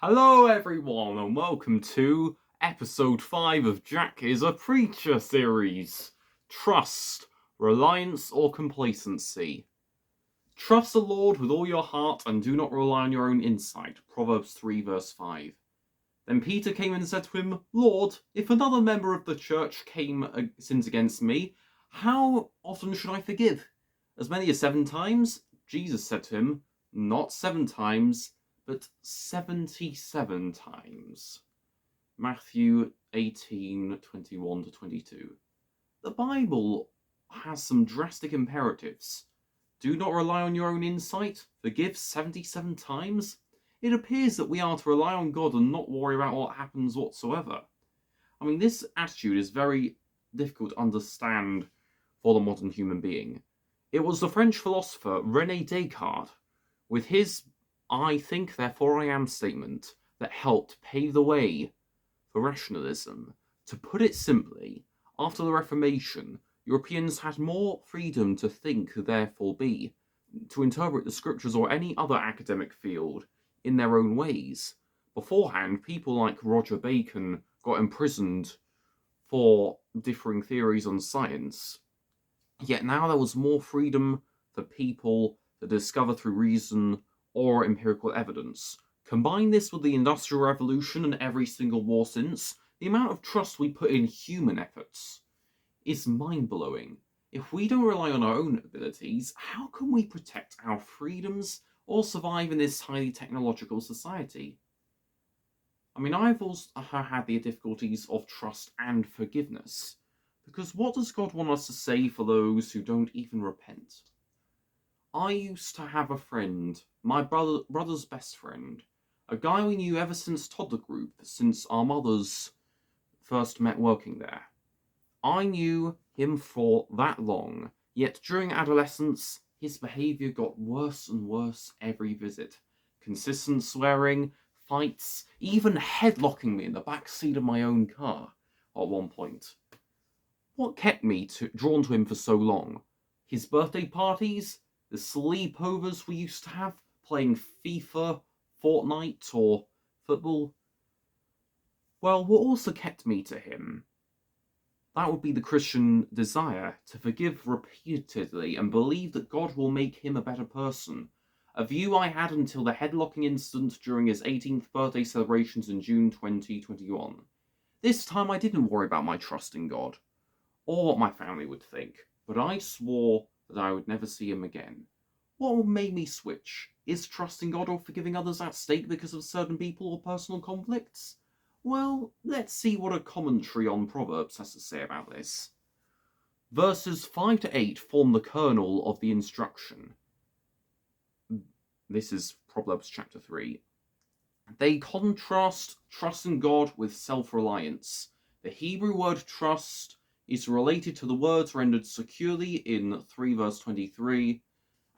Hello everyone and welcome to episode 5 of Jack is a Preacher series. Trust, reliance or complacency. Trust the Lord with all your heart and do not rely on your own insight. Proverbs 3 verse 5. Then Peter came and said to him, Lord, if another member of the church sins against me, how often should I forgive? As many as 7 times? Jesus said to him, not 7 times, but 77 times. Matthew 18:21-22. The Bible has some drastic imperatives. Do not rely on your own insight. Forgive 77 times. It appears that we are to rely on God and not worry about what happens whatsoever. I mean, this attitude is very difficult to understand for the modern human being. It was the French philosopher Rene Descartes, with his I think, therefore I am statement, that helped pave the way for rationalism. To put it simply, after the Reformation, Europeans had more freedom to think, therefore be, to interpret the scriptures or any other academic field in their own ways. Beforehand, people like Roger Bacon got imprisoned for differing theories on science. Yet now there was more freedom for people to discover through reason or empirical evidence. Combine this with the Industrial Revolution and every single war since, the amount of trust we put in human efforts is mind-blowing. If we don't rely on our own abilities, how can we protect our freedoms or survive in this highly technological society? I mean, I've also had the difficulties of trust and forgiveness. Because what does God want us to say for those who don't even repent? I used to have a friend, my brother's best friend, a guy we knew ever since toddler group, since our mothers first met working there. I knew him for that long, yet during adolescence, his behaviour got worse and worse every visit. Consistent swearing, fights, even headlocking me in the back seat of my own car at one point. What kept me drawn to him for so long? His birthday parties, the sleepovers we used to have, playing FIFA, Fortnite, or football. Well, what also kept me to him? That would be the Christian desire to forgive repeatedly and believe that God will make him a better person. A view I had until the headlocking incident during his 18th birthday celebrations in June 2021. This time I didn't worry about my trust in God, or what my family would think, but I swore that I would never see him again. What made me switch? Is trusting God or forgiving others at stake because of certain people or personal conflicts? Well, let's see what a commentary on Proverbs has to say about this. Verses 5 to 8 form the kernel of the instruction. This is Proverbs chapter 3. They contrast trust in God with self-reliance. The Hebrew word trust is related to the words rendered securely in 3 verse 23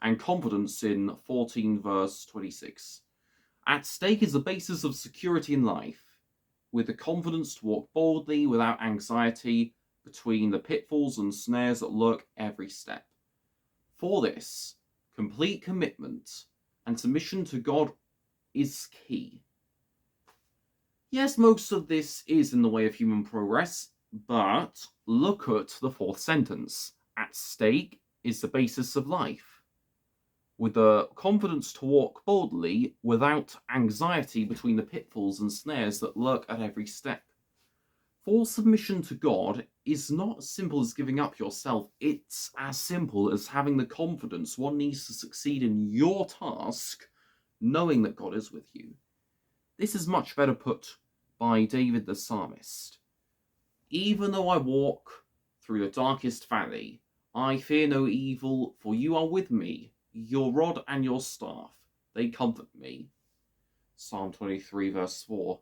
and confidence in 14 verse 26. At stake is the basis of security in life, with the confidence to walk boldly without anxiety between the pitfalls and snares that lurk every step. For this, complete commitment and submission to God is key. Yes, most of this is in the way of human progress, but look at the fourth sentence. At stake is the basis of life, with the confidence to walk boldly without anxiety between the pitfalls and snares that lurk at every step. For submission to God is not as simple as giving up yourself, it's as simple as having the confidence one needs to succeed in your task, knowing that God is with you. This is much better put by David the psalmist. Even though I walk through the darkest valley, I fear no evil, for you are with me. Your rod and your staff, they comfort me. Psalm 23 verse 4.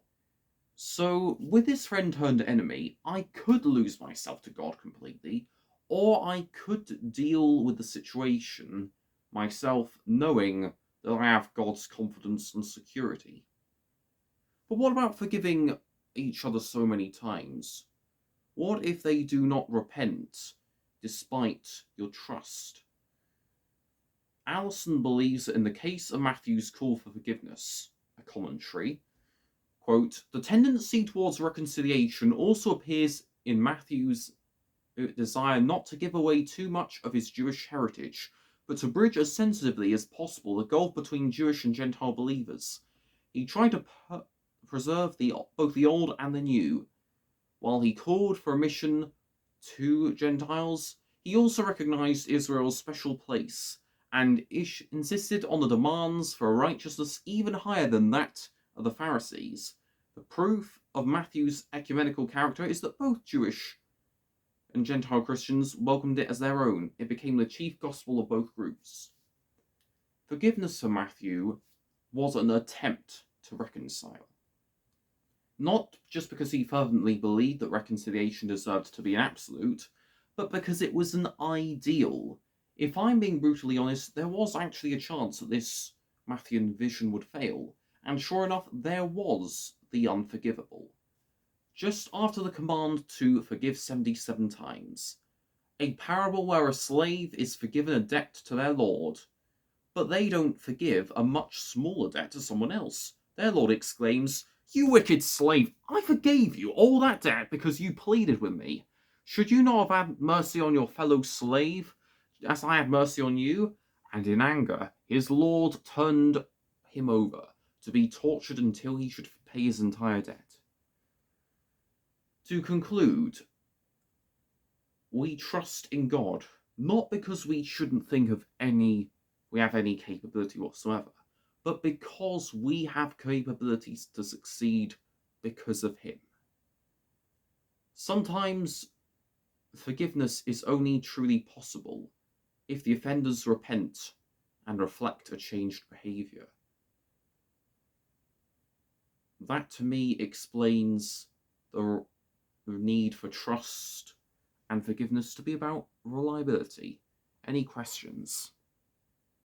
So, with this friend turned enemy, I could lose myself to God completely, or I could deal with the situation myself knowing that I have God's confidence and security. But what about forgiving each other so many times? What if they do not repent despite your trust? Allison believes that in the case of Matthew's call for forgiveness, a commentary, Quote, the tendency towards reconciliation also appears in Matthew's desire not to give away too much of his Jewish heritage, but to bridge as sensitively as possible the gulf between Jewish and Gentile believers. He tried to preserve both the old and the new. While he called for a mission to Gentiles, he also recognized Israel's special place and insisted on the demands for a righteousness even higher than that of the Pharisees. The proof of Matthew's ecumenical character is that both Jewish and Gentile Christians welcomed it as their own. It became the chief gospel of both groups. Forgiveness for Matthew was an attempt to reconcile. Not just because he fervently believed that reconciliation deserved to be an absolute, but because it was an ideal. If I'm being brutally honest, there was actually a chance that this Matthean vision would fail, and sure enough, there was the unforgivable. Just after the command to forgive 77 times, a parable where a slave is forgiven a debt to their lord, but they don't forgive a much smaller debt to someone else. Their lord exclaims, "You wicked slave, I forgave you all that debt because you pleaded with me. Should you not have had mercy on your fellow slave, as I had mercy on you?" And in anger, his lord turned him over to be tortured until he should pay his entire debt. To conclude, we trust in God, not because we shouldn't think we have any capability whatsoever, but because we have capabilities to succeed because of Him. Sometimes forgiveness is only truly possible if the offenders repent and reflect a changed behaviour. That to me explains the need for trust and forgiveness to be about reliability. Any questions?